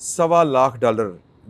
$1.25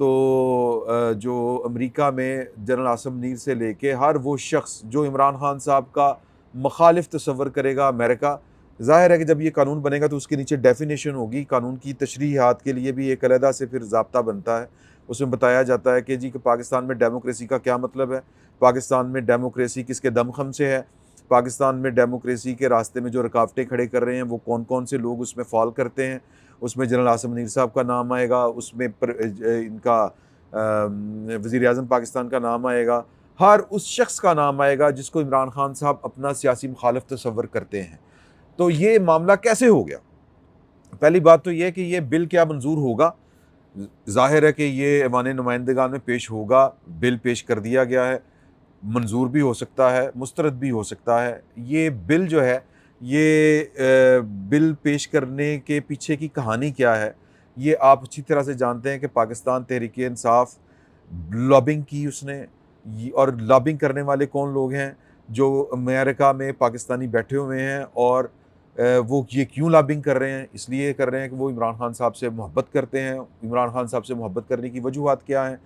تو جو امریکہ میں جنرل عاصم منیر سے لے کے ہر وہ شخص جو عمران خان صاحب کا مخالف تصور کرے گا امریکہ، ظاہر ہے کہ جب یہ قانون بنے گا تو اس کے نیچے ڈیفینیشن ہوگی، قانون کی تشریحات کے لیے بھی ایک علیحدہ سے پھر ضابطہ بنتا ہے، اس میں بتایا جاتا ہے کہ جی کہ پاکستان میں ڈیموکریسی کا کیا مطلب ہے، پاکستان میں ڈیموکریسی کس کے دم خم سے ہے، پاکستان میں ڈیموکریسی کے راستے میں جو رکاوٹیں کھڑے کر رہے ہیں وہ کون کون سے لوگ اس میں فال کرتے ہیں، اس میں جنرل عاصم منیر صاحب کا نام آئے گا، اس میں ان کا وزیر اعظم پاکستان کا نام آئے گا، ہر اس شخص کا نام آئے گا جس کو عمران خان صاحب اپنا سیاسی مخالف تصور کرتے ہیں۔ تو یہ معاملہ کیسے ہو گیا؟ پہلی بات تو یہ کہ یہ بل کیا منظور ہوگا، ظاہر ہے کہ یہ ایوان نمائندگان میں پیش ہوگا، بل پیش کر دیا گیا ہے، منظور بھی ہو سکتا ہے، مسترد بھی ہو سکتا ہے۔ یہ بل جو ہے، یہ بل پیش کرنے کے پیچھے کی کہانی کیا ہے، یہ آپ اچھی طرح سے جانتے ہیں کہ پاکستان تحریک انصاف لابنگ کی اس نے، اور لابنگ کرنے والے کون لوگ ہیں؟ جو امریکہ میں پاکستانی بیٹھے ہوئے ہیں، اور وہ یہ کیوں لابنگ کر رہے ہیں؟ اس لیے کر رہے ہیں کہ وہ عمران خان صاحب سے محبت کرتے ہیں۔ عمران خان صاحب سے محبت کرنے کی وجوہات کیا ہیں؟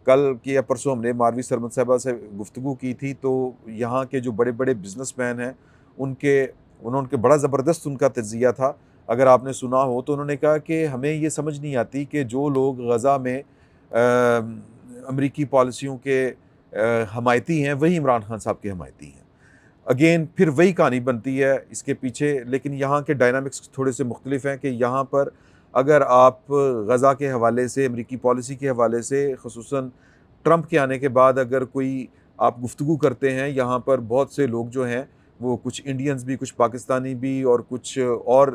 کل کی یا پرسوں ہم نے ماروی سرمد صاحبہ سے گفتگو کی تھی، تو یہاں کے جو بڑے بڑے بزنس مین ہیں انہوں نے بڑا زبردست ان کا تجزیہ تھا، اگر آپ نے سنا ہو تو انہوں نے کہا کہ ہمیں یہ سمجھ نہیں آتی کہ جو لوگ غزہ میں امریکی پالیسیوں کے حمایتی ہیں وہی عمران خان صاحب کے حمایتی ہیں۔ اگین پھر وہی کہانی بنتی ہے اس کے پیچھے، لیکن یہاں کے ڈائنامکس تھوڑے سے مختلف ہیں کہ یہاں پر اگر آپ غزہ کے حوالے سے، امریکی پالیسی کے حوالے سے، خصوصاً ٹرمپ کے آنے کے بعد اگر کوئی آپ گفتگو کرتے ہیں، یہاں پر بہت سے لوگ جو ہیں وہ کچھ انڈینز بھی، کچھ پاکستانی بھی، اور کچھ اور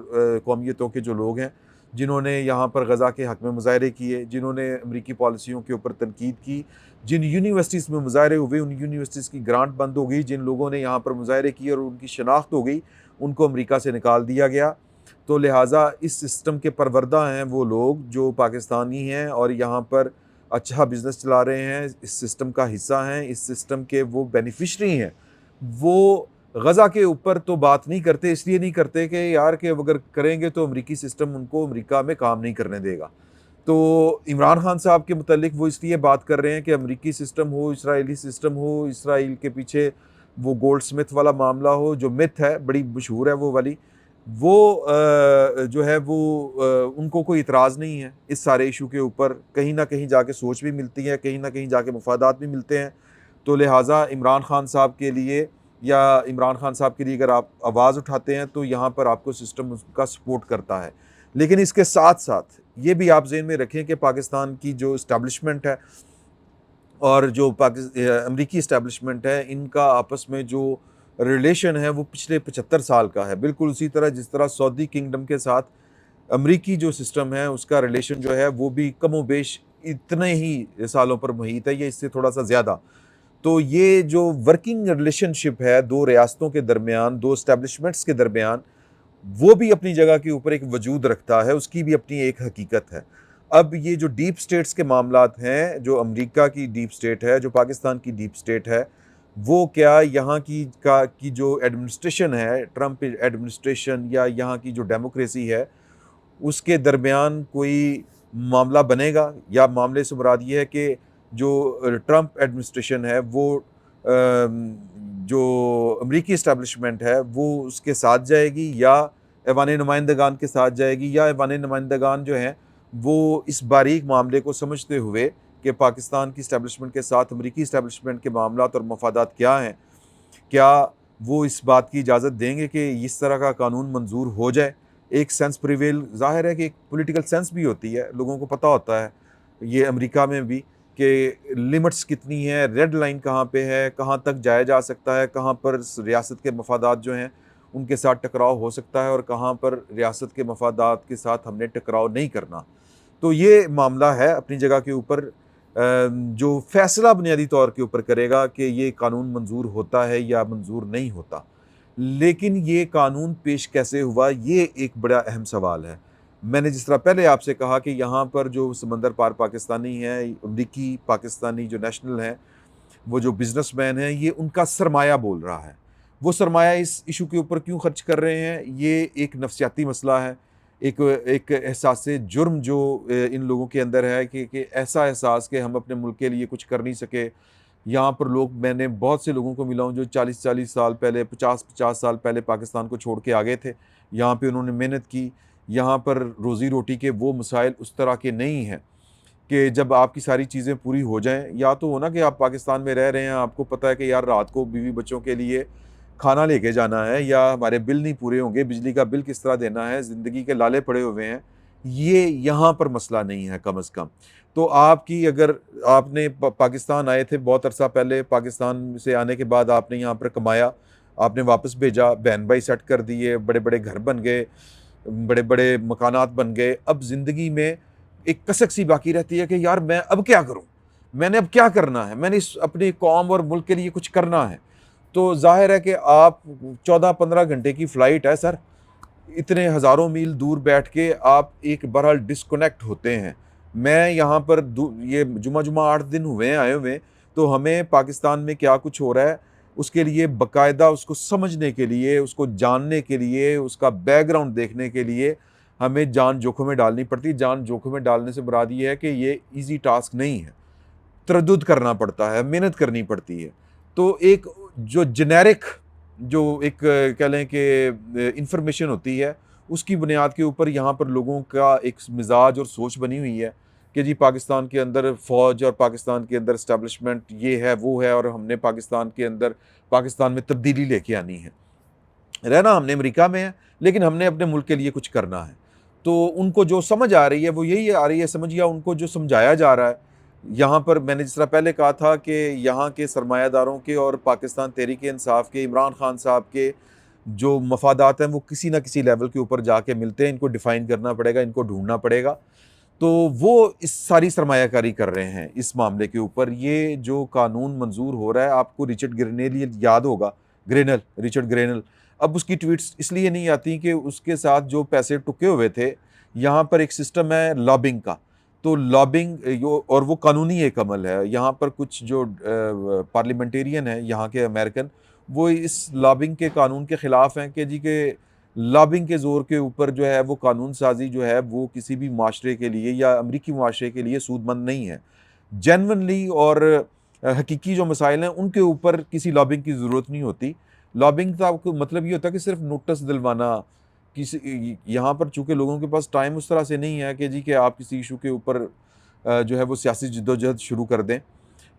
قومیتوں کے جو لوگ ہیں جنہوں نے یہاں پر غزہ کے حق میں مظاہرے کیے، جنہوں نے امریکی پالیسیوں کے اوپر تنقید کی، جن یونیورسٹیز میں مظاہرے ہوئے ان یونیورسٹیز کی گرانٹ بند ہو گئی، جن لوگوں نے یہاں پر مظاہرے کیے اور ان کی شناخت ہو گئی، ان کو امریکہ سے نکال دیا گیا۔ تو لہٰذا اس سسٹم کے پروردہ ہیں وہ لوگ جو پاکستانی ہیں اور یہاں پر اچھا بزنس چلا رہے ہیں، اس سسٹم کا حصہ ہیں، اس سسٹم کے وہ بینیفیشری ہیں۔ وہ غزہ کے اوپر تو بات نہیں کرتے، اس لیے نہیں کرتے کہ یار کہ اگر کریں گے تو امریکی سسٹم ان کو امریکہ میں کام نہیں کرنے دے گا۔ تو عمران خان صاحب کے متعلق وہ اس لیے بات کر رہے ہیں کہ امریکی سسٹم ہو، اسرائیلی سسٹم ہو، اسرائیل کے پیچھے وہ گولڈ سمتھ والا معاملہ ہو، جو متھ ہے بڑی مشہور ہے وہ والی، وہ جو ہے وہ ان کو کوئی اعتراض نہیں ہے اس سارے ایشو کے اوپر، کہیں نہ کہیں جا کے سوچ بھی ملتی ہے، کہیں نہ کہیں جا کے مفادات بھی ملتے ہیں۔ تو لہٰذا عمران خان صاحب کے لیے، یا عمران خان صاحب کے لیے اگر آپ آواز اٹھاتے ہیں تو یہاں پر آپ کو سسٹم اس کا سپورٹ کرتا ہے۔ لیکن اس کے ساتھ ساتھ یہ بھی آپ ذہن میں رکھیں کہ پاکستان کی جو اسٹیبلشمنٹ ہے اور جو امریکی اسٹیبلشمنٹ ہے، ان کا آپس میں جو ریلیشن ہے وہ پچھلے 75 سال کا ہے، بالکل اسی طرح جس طرح سعودی کنگڈم کے ساتھ امریکی جو سسٹم ہے اس کا ریلیشن جو ہے وہ بھی کم و بیش اتنے ہی سالوں پر محیط ہے، یا اس سے تھوڑا سا زیادہ۔ تو یہ جو ورکنگ ریلیشن شپ ہے دو ریاستوں کے درمیان، دو اسٹیبلشمنٹس کے درمیان، وہ بھی اپنی جگہ کے اوپر ایک وجود رکھتا ہے، اس کی بھی اپنی ایک حقیقت ہے۔ اب یہ جو ڈیپ سٹیٹس کے معاملات ہیں، جو امریکہ کی ڈیپ سٹیٹ ہے، جو پاکستان کی ڈیپ سٹیٹ ہے، وہ کیا یہاں کی جو ایڈمنسٹریشن ہے، ٹرمپ ایڈمنسٹریشن، یا یہاں کی جو ڈیموکریسی ہے، اس کے درمیان کوئی معاملہ بنے گا؟ یا معاملے سے مراد یہ ہے کہ جو ٹرمپ ایڈمنسٹریشن ہے وہ جو امریکی اسٹیبلشمنٹ ہے وہ اس کے ساتھ جائے گی، یا ایوان نمائندگان کے ساتھ جائے گی، یا ایوان نمائندگان جو ہیں وہ اس باریک معاملے کو سمجھتے ہوئے کہ پاکستان کی اسٹیبلشمنٹ کے ساتھ امریکی اسٹیبلشمنٹ کے معاملات اور مفادات کیا ہیں، کیا وہ اس بات کی اجازت دیں گے کہ اس طرح کا قانون منظور ہو جائے؟ ایک سینس پریویل، ظاہر ہے کہ ایک پولیٹیکل سینس بھی ہوتی ہے، لوگوں کو پتہ ہوتا ہے یہ امریکہ میں بھی کہ لمٹس کتنی ہیں، ریڈ لائن کہاں پہ ہے، کہاں تک جایا جا سکتا ہے، کہاں پر ریاست کے مفادات جو ہیں ان کے ساتھ ٹکراؤ ہو سکتا ہے، اور کہاں پر ریاست کے مفادات کے ساتھ ہم نے ٹکراؤ نہیں کرنا۔ تو یہ معاملہ ہے اپنی جگہ کے اوپر، جو فیصلہ بنیادی طور کے اوپر کرے گا کہ یہ قانون منظور ہوتا ہے یا منظور نہیں ہوتا۔ لیکن یہ قانون پیش کیسے ہوا، یہ ایک بڑا اہم سوال ہے۔ میں نے جس طرح پہلے آپ سے کہا کہ یہاں پر جو سمندر پار پاکستانی ہیں، امریکی پاکستانی جو نیشنل ہیں، وہ جو بزنس مین ہیں، یہ ان کا سرمایہ بول رہا ہے۔ وہ سرمایہ اس ایشو کے اوپر کیوں خرچ کر رہے ہیں؟ یہ ایک نفسیاتی مسئلہ ہے، ایک ایک احساس جرم جو ان لوگوں کے اندر ہے کہ ایسا احساس کہ ہم اپنے ملک کے لیے کچھ کر نہیں سکے. یہاں پر لوگ، میں نے بہت سے لوگوں کو ملا ہوں جو 40 سال پہلے، 50 سال پہلے پاکستان کو چھوڑ کے آگے تھے. یہاں پہ انہوں نے محنت کی. یہاں پر روزی روٹی کے وہ مسائل اس طرح کے نہیں ہیں کہ جب آپ کی ساری چیزیں پوری ہو جائیں، یا تو ہونا کہ آپ پاکستان میں رہ رہے ہیں، آپ کو پتہ ہے کہ یار رات کو بیوی بچوں کے لیے کھانا لے کے جانا ہے، یا ہمارے بل نہیں پورے ہوں گے، بجلی کا بل کس طرح دینا ہے، زندگی کے لالے پڑے ہوئے ہیں. یہ یہاں پر مسئلہ نہیں ہے کم از کم. تو آپ کی، اگر آپ نے پاکستان آئے تھے بہت عرصہ پہلے، پاکستان سے آنے کے بعد آپ نے یہاں پر کمایا، آپ نے واپس بھیجا، بہن بھائی سیٹ کر دیے، بڑے بڑے گھر بن گئے، بڑے بڑے مکانات بن گئے. اب زندگی میں ایک کسک سی باقی رہتی ہے کہ یار میں اب کیا کروں، میں نے اب کیا کرنا ہے، میں نے اپنی قوم اور ملک کے لیے کچھ کرنا ہے. تو ظاہر ہے کہ آپ 14-15 گھنٹے کی فلائٹ ہے سر، اتنے ہزاروں میل دور بیٹھ کے آپ ایک بہرحال ڈسکنیکٹ ہوتے ہیں. میں یہاں پر یہ جمعہ 8 دن ہوئے ہیں آئے ہوئے، تو ہمیں پاکستان میں کیا کچھ ہو رہا ہے اس کے لیے باقاعدہ اس کو سمجھنے کے لیے، اس کو جاننے کے لیے، اس کا بیک گراؤنڈ دیکھنے کے لیے ہمیں جان جوکھوں میں ڈالنی پڑتی. جان جوکھوں میں ڈالنے سے مراد یہ ہے کہ یہ ایزی ٹاسک نہیں ہے، تردد کرنا پڑتا ہے، محنت کرنی پڑتی ہے. تو ایک جو جنیرک، جو ایک کہہ لیں کہ انفارمیشن ہوتی ہے، اس کی بنیاد کے اوپر یہاں پر لوگوں کا ایک مزاج اور سوچ بنی ہوئی ہے کہ جی پاکستان کے اندر فوج اور پاکستان کے اندر اسٹیبلشمنٹ یہ ہے وہ ہے، اور ہم نے پاکستان کے اندر، پاکستان میں تبدیلی لے کے آنی ہے. رہنا ہم نے امریکہ میں ہے، لیکن ہم نے اپنے ملک کے لیے کچھ کرنا ہے. تو ان کو جو سمجھ آ رہی ہے وہ یہی آ رہی ہے سمجھ، یا ان کو جو سمجھایا جا رہا ہے. یہاں پر میں نے جس طرح پہلے کہا تھا کہ یہاں کے سرمایہ داروں کے اور پاکستان تحریک انصاف کے، عمران خان صاحب کے جو مفادات ہیں وہ کسی نہ کسی لیول کے اوپر جا کے ملتے ہیں. ان کو ڈیفائن کرنا پڑے گا، ان کو ڈھونڈنا پڑے گا. تو وہ اس ساری سرمایہ کاری کر رہے ہیں اس معاملے کے اوپر. یہ جو قانون منظور ہو رہا ہے، آپ کو رچرڈ گرینل یاد ہوگا، رچرڈ گرینل. اب اس کی ٹویٹس اس لیے نہیں آتی کہ اس کے ساتھ جو پیسے ٹکے ہوئے تھے. یہاں پر ایک سسٹم ہے لابنگ کا، تو لابنگ اور وہ قانونی ایک عمل ہے. یہاں پر کچھ جو پارلیمنٹیرین ہیں یہاں کے امریکن، وہ اس لابنگ کے قانون کے خلاف ہیں کہ جی کہ لابنگ کے زور کے اوپر جو ہے وہ قانون سازی جو ہے وہ کسی بھی معاشرے کے لیے یا امریکی معاشرے کے لیے سود مند نہیں ہے. جینونلی اور حقیقی جو مسائل ہیں ان کے اوپر کسی لابنگ کی ضرورت نہیں ہوتی. لابنگ کا مطلب یہ ہوتا ہے کہ صرف نوٹس دلوانا کسی. یہاں پر چونکہ لوگوں کے پاس ٹائم اس طرح سے نہیں ہے کہ جی کہ آپ کسی ایشو کے اوپر جو ہے وہ سیاسی جدوجہد شروع کر دیں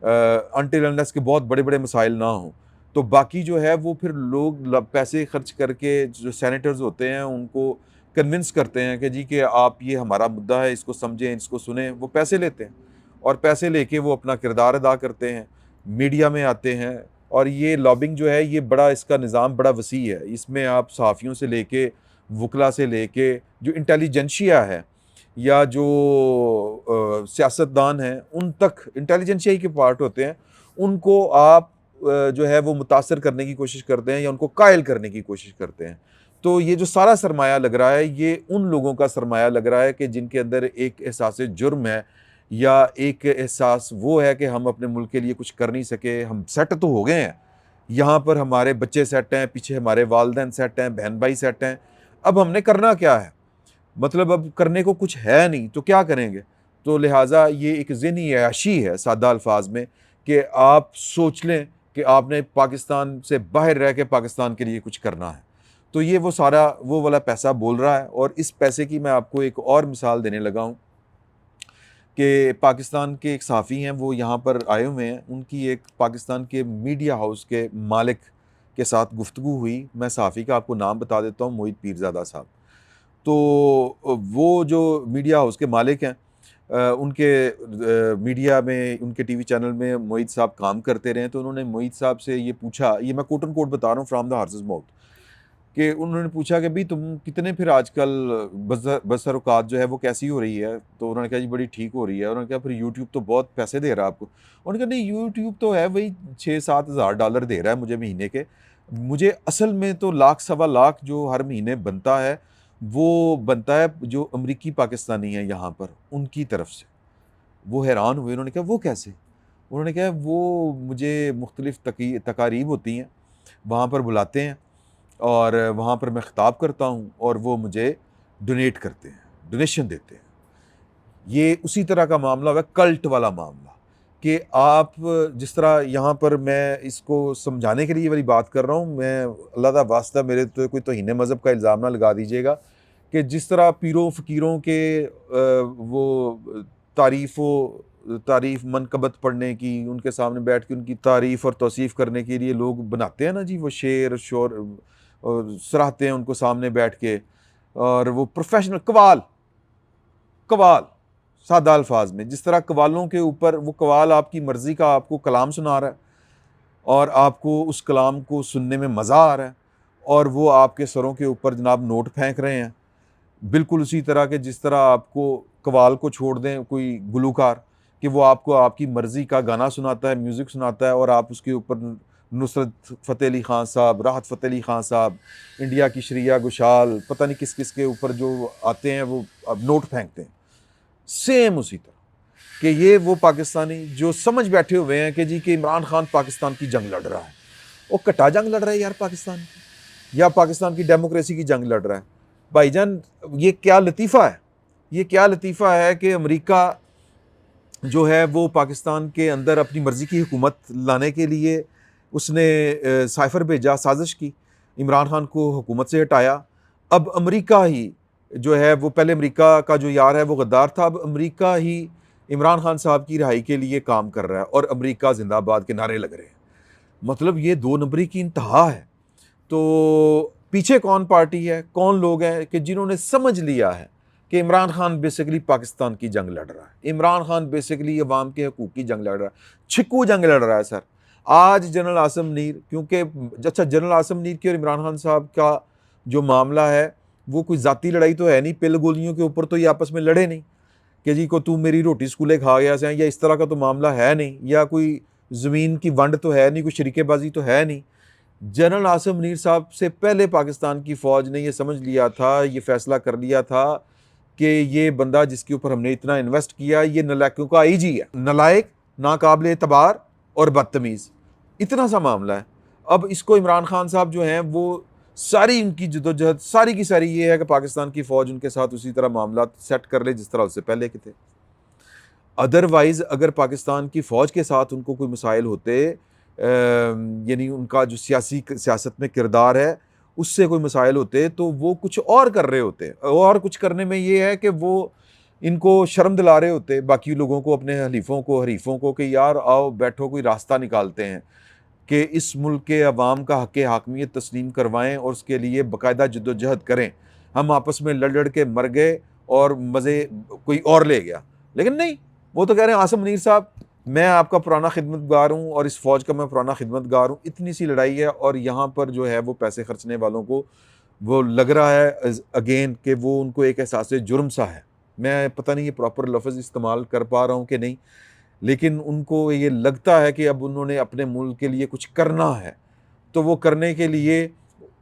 انٹل انلیس کے بہت بڑے بڑے مسائل نہ ہوں. تو باقی جو ہے وہ پھر لوگ پیسے خرچ کر کے جو سینیٹرز ہوتے ہیں ان کو کنونس کرتے ہیں کہ جی کہ آپ یہ ہمارا مدعا ہے، اس کو سمجھیں، اس کو سنیں. وہ پیسے لیتے ہیں اور پیسے لے کے وہ اپنا کردار ادا کرتے ہیں، میڈیا میں آتے ہیں. اور یہ لابنگ جو ہے یہ بڑا، اس کا نظام بڑا وسیع ہے. اس میں آپ صحافیوں سے لے کے، وکلا سے لے کے، جو انٹیلیجنشیا ہے یا جو سیاستدان ہیں ان تک، انٹیلیجنشیا ہی کے پارٹ ہوتے ہیں، ان کو آپ جو ہے وہ متاثر کرنے کی کوشش کرتے ہیں یا ان کو قائل کرنے کی کوشش کرتے ہیں. تو یہ جو سارا سرمایہ لگ رہا ہے یہ ان لوگوں کا سرمایہ لگ رہا ہے کہ جن کے اندر ایک احساس جرم ہے، یا ایک احساس وہ ہے کہ ہم اپنے ملک کے لیے کچھ کر نہیں سکے. ہم سیٹ تو ہو گئے ہیں، یہاں پر ہمارے بچے سیٹ ہیں، پیچھے ہمارے والدین سیٹ ہیں، بہن بھائی سیٹ ہیں. اب ہم نے کرنا کیا ہے؟ مطلب اب کرنے کو کچھ ہے نہیں تو کیا کریں گے؟ تو لہٰذا یہ ایک ذہنی عیاشی ہے سادہ الفاظ میں کہ آپ سوچ لیں کہ آپ نے پاکستان سے باہر رہ کے پاکستان کے لیے کچھ کرنا ہے. تو یہ وہ سارا وہ والا پیسہ بول رہا ہے. اور اس پیسے کی میں آپ کو ایک اور مثال دینے لگا ہوں کہ پاکستان کے ایک صحافی ہیں، وہ یہاں پر آئے ہوئے ہیں. ان کی ایک پاکستان کے میڈیا ہاؤس کے مالک کے ساتھ گفتگو ہوئی. میں صحافی کا آپ کو نام بتا دیتا ہوں، موہت پیرزادہ صاحب. تو وہ جو میڈیا ہاؤس کے مالک ہیں، ان کے میڈیا میں، ان کے ٹی وی چینل میں موہت صاحب کام کرتے رہے. تو انہوں نے موہت صاحب سے یہ پوچھا، یہ میں کوٹ اینڈ کوٹ بتا رہا ہوں فرام دا ہارسز ماؤتھ، کہ انہوں نے پوچھا کہ بھی تم کتنے پھر آج کل بسر اوقات جو ہے وہ کیسی ہو رہی ہے؟ تو انہوں نے کہا جی بڑی ٹھیک ہو رہی ہے. انہوں نے کہا پھر یوٹیوب تو بہت پیسے دے رہا ہے آپ کو. انہوں نے کہا نہیں، یوٹیوب تو ہے وہی $6-7 ہزار دے رہا ہے مجھے مہینے کے. مجھے اصل میں تو لاکھ سوا لاکھ جو ہر مہینے بنتا ہے وہ بنتا ہے جو امریکی پاکستانی ہیں یہاں پر، ان کی طرف سے. وہ حیران ہوئے. انہوں نے کہا وہ کیسے؟ انہوں نے کہا وہ مجھے مختلف تقاریب ہوتی ہیں، وہاں پر بلاتے ہیں اور وہاں پر میں خطاب کرتا ہوں اور وہ مجھے ڈونیٹ کرتے ہیں، ڈونیشن دیتے ہیں. یہ اسی طرح کا معاملہ ہے، کلٹ والا معاملہ، کہ آپ جس طرح یہاں پر میں اس کو سمجھانے کے لیے یہ والی بات کر رہا ہوں، میں اللہ کا واسطہ میرے تو کوئی توہین مذہب کا الزام نہ لگا دیجیے گا، کہ جس طرح پیروں فقیروں کے وہ تعریف منقبت پڑھنے کی، ان کے سامنے بیٹھ کے ان کی تعریف اور توصیف کرنے کے لیے لوگ بناتے ہیں نا جی، وہ شعر شور اور سراہتے ہیں ان کو سامنے بیٹھ کے، اور وہ پروفیشنل قوال سادہ الفاظ میں، جس طرح قوالوں کے اوپر وہ قوال آپ کی مرضی کا آپ کو کلام سنا رہا ہے اور آپ کو اس کلام کو سننے میں مزہ آ رہا ہے، اور وہ آپ کے سروں کے اوپر جناب نوٹ پھینک رہے ہیں، بالکل اسی طرح کہ جس طرح آپ کو قوال کو چھوڑ دیں کوئی گلوکار کہ وہ آپ کو آپ کی مرضی کا گانا سناتا ہے، میوزک سناتا ہے، اور آپ اس کے اوپر نصرت فتح علی خان صاحب، راحت فتح علی خان صاحب، انڈیا کی شریعہ گھوشال، پتہ نہیں کس کس کے اوپر جو آتے ہیں وہ اب نوٹ پھینکتے ہیں. سیم اسی طرح کہ یہ وہ پاکستانی جو سمجھ بیٹھے ہوئے ہیں کہ جی کہ عمران خان پاکستان کی جنگ لڑ رہا ہے، وہ کٹا جنگ لڑ رہا ہے یار پاکستان کی، یا پاکستان کی ڈیموکریسی کی جنگ لڑ رہا ہے. بھائی جان یہ کیا لطیفہ ہے، یہ کیا لطیفہ ہے کہ امریکہ جو ہے وہ پاکستان کے اندر اپنی مرضی کی حکومت لانے کے لیے اس نے سائفر بھیجا، سازش کی، عمران خان کو حکومت سے ہٹایا. اب امریکہ ہی جو ہے وہ، پہلے امریکہ کا جو یار ہے وہ غدار تھا، اب امریکہ ہی عمران خان صاحب کی رہائی کے لیے کام کر رہا ہے اور امریکہ زندہ آباد کے نعرے لگ رہے ہیں. مطلب یہ دو نمبری کی انتہا ہے. تو پیچھے کون پارٹی ہے، کون لوگ ہیں کہ جنہوں نے سمجھ لیا ہے کہ عمران خان بیسیکلی پاکستان کی جنگ لڑ رہا ہے، عمران خان بیسیکلی عوام کے حقوق کی جنگ لڑ رہا ہے، چھکو جنگ لڑ رہا ہے سر. آج جنرل عاصم منیر، کیونکہ اچھا جنرل عاصم منیر کی اور عمران خان صاحب کا جو معاملہ ہے وہ کوئی ذاتی لڑائی تو ہے نہیں، پل گولیوں کے اوپر تو یہ آپس میں لڑے نہیں کہ جی کو تو میری روٹی سکولے کھا گیا سے، یا اس طرح کا تو معاملہ ہے نہیں، یا کوئی زمین کی ونڈ تو ہے نہیں، کوئی شریکے بازی تو ہے نہیں. جنرل عاصم منیر صاحب سے پہلے پاکستان کی فوج نے یہ سمجھ لیا تھا، یہ فیصلہ کر لیا تھا کہ یہ بندہ جس کے اوپر ہم نے اتنا انویسٹ کیا یہ نالائقوں کا آئی جی ہے، نالائق، ناقابل اعتبار اور بدتمیز، اتنا سا معاملہ ہے. اب اس کو عمران خان صاحب جو ہیں وہ ساری ان کی جدوجہد ساری کی ساری یہ ہے کہ پاکستان کی فوج ان کے ساتھ اسی طرح معاملات سیٹ کر لے جس طرح اس سے پہلے کے تھے. ادروائز اگر پاکستان کی فوج کے ساتھ ان کو کوئی مسائل ہوتے، یعنی ان کا جو سیاست میں کردار ہے اس سے کوئی مسائل ہوتے، تو وہ کچھ اور کر رہے ہوتے، اور کچھ کرنے میں یہ ہے کہ وہ ان کو شرم دلا رہے ہوتے باقی لوگوں کو، اپنے حریفوں کو کہ یار آؤ بیٹھو کوئی راستہ نکالتے ہیں کہ اس ملک کے عوام کا حق حاکمیت تسلیم کروائیں اور اس کے لیے باقاعدہ جدوجہد کریں. ہم آپس میں لڑ کے مر گئے اور مزے کوئی اور لے گیا. لیکن نہیں، وہ تو کہہ رہے ہیں عاصم منیر صاحب میں آپ کا پرانا خدمت گار ہوں اور اس فوج کا میں پرانا خدمت گار ہوں. اتنی سی لڑائی ہے اور یہاں پر جو ہے وہ پیسے خرچنے والوں کو وہ لگ رہا ہے اگین کہ وہ ان کو ایک احساس جرم سا ہے. میں پتہ نہیں یہ پراپر لفظ استعمال کر پا رہا ہوں کہ نہیں، لیکن ان کو یہ لگتا ہے کہ اب انہوں نے اپنے ملک کے لیے کچھ کرنا ہے، تو وہ کرنے کے لیے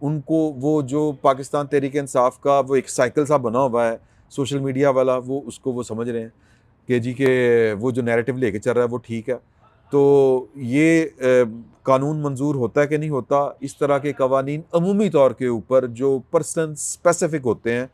ان کو وہ جو پاکستان تحریک انصاف کا وہ ایک سائیکل سا بنا ہوا ہے سوشل میڈیا والا، وہ اس کو وہ سمجھ رہے ہیں کہ جی کہ وہ جو نیریٹو لے کے چل رہا ہے وہ ٹھیک ہے. تو یہ قانون منظور ہوتا ہے کہ نہیں ہوتا، اس طرح کے قوانین عمومی طور کے اوپر جو پرسن اسپیسیفک ہوتے ہیں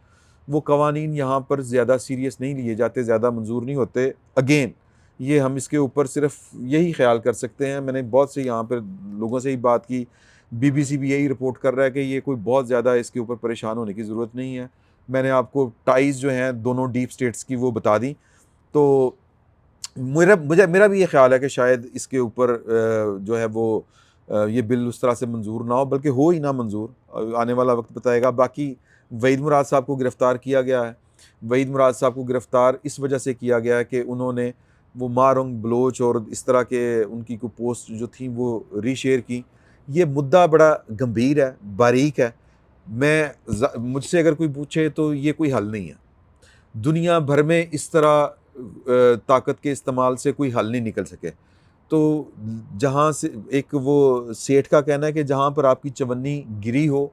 وہ قوانین یہاں پر زیادہ سیریس نہیں لیے جاتے، زیادہ منظور نہیں ہوتے. اگین یہ ہم اس کے اوپر صرف یہی خیال کر سکتے ہیں، میں نے بہت سے یہاں پر لوگوں سے ہی بات کی، بی بی سی بھی یہی رپورٹ کر رہا ہے کہ یہ کوئی بہت زیادہ اس کے اوپر پریشان ہونے کی ضرورت نہیں ہے. میں نے آپ کو ٹائز جو ہیں دونوں ڈیپ سٹیٹس کی وہ بتا دیں. تو میرا بھی یہ خیال ہے کہ شاید اس کے اوپر جو ہے وہ یہ بل اس طرح سے منظور نہ ہو، بلکہ ہو ہی نہ منظور، آنے والا وقت بتائے گا. باقی وحید مراد صاحب کو گرفتار کیا گیا ہے. وحید مراد صاحب کو گرفتار اس وجہ سے کیا گیا ہے کہ انہوں نے وہ مارنگ بلوچ اور اس طرح کے ان کی کوئی پوسٹ جو تھیں وہ ری شیئر کی. یہ مدعا بڑا گمبھیر ہے، باریک ہے. مجھ سے اگر کوئی پوچھے تو یہ کوئی حل نہیں ہے. دنیا بھر میں اس طرح طاقت کے استعمال سے کوئی حل نہیں نکل سکے. تو جہاں سے ایک وہ سیٹھ کا کہنا ہے کہ جہاں پر آپ کی چونی گری ہو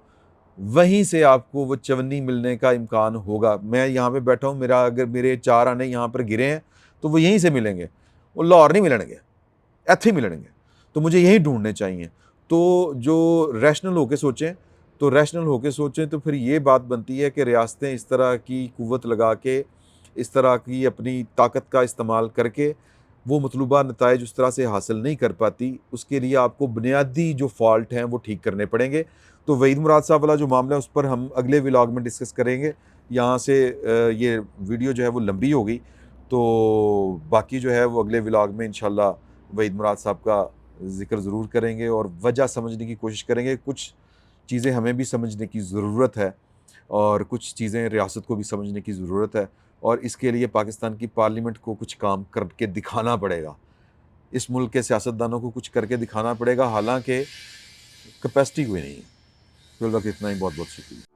وہیں سے آپ کو وہ چونی ملنے کا امکان ہوگا. میں یہاں پہ بیٹھا ہوں، اگر میرے 4 آنے یہاں پر گرے ہیں تو وہ یہیں سے ملیں گے، وہ لاہور نہیں ملیں گے، ایتھے ملیں گے. تو مجھے یہیں ڈھونڈنے چاہیے. تو جو ریشنل ہو کے سوچیں تو ریشنل ہو کے سوچیں تو پھر یہ بات بنتی ہے کہ ریاستیں اس طرح کی قوت لگا کے، اس طرح کی اپنی طاقت کا استعمال کر کے وہ مطلوبہ نتائج اس طرح سے حاصل نہیں کر پاتی. اس کے لیے آپ کو بنیادی جو فالٹ ہیں وہ ٹھیک کرنے پڑیں گے. تو وحید مراد صاحب والا جو معاملہ ہے اس پر ہم اگلے ولاگ میں ڈسکس کریں گے. یہاں سے یہ ویڈیو جو ہے وہ لمبی ہو گئی، تو باقی جو ہے وہ اگلے ولاگ میں انشاءاللہ وحید مراد صاحب کا ذکر ضرور کریں گے اور وجہ سمجھنے کی کوشش کریں گے. کچھ چیزیں ہمیں بھی سمجھنے کی ضرورت ہے اور کچھ چیزیں ریاست کو بھی سمجھنے کی ضرورت ہے، اور اس کے لیے پاکستان کی پارلیمنٹ کو کچھ کام کر کے دکھانا پڑے گا. اس ملک کے سیاستدانوں کو کچھ کر کے دکھانا پڑے گا، حالانکہ کیپیسٹی کوئی نہیں ہے. فی الوقت اتنا ہی. بہت بہت شکریہ.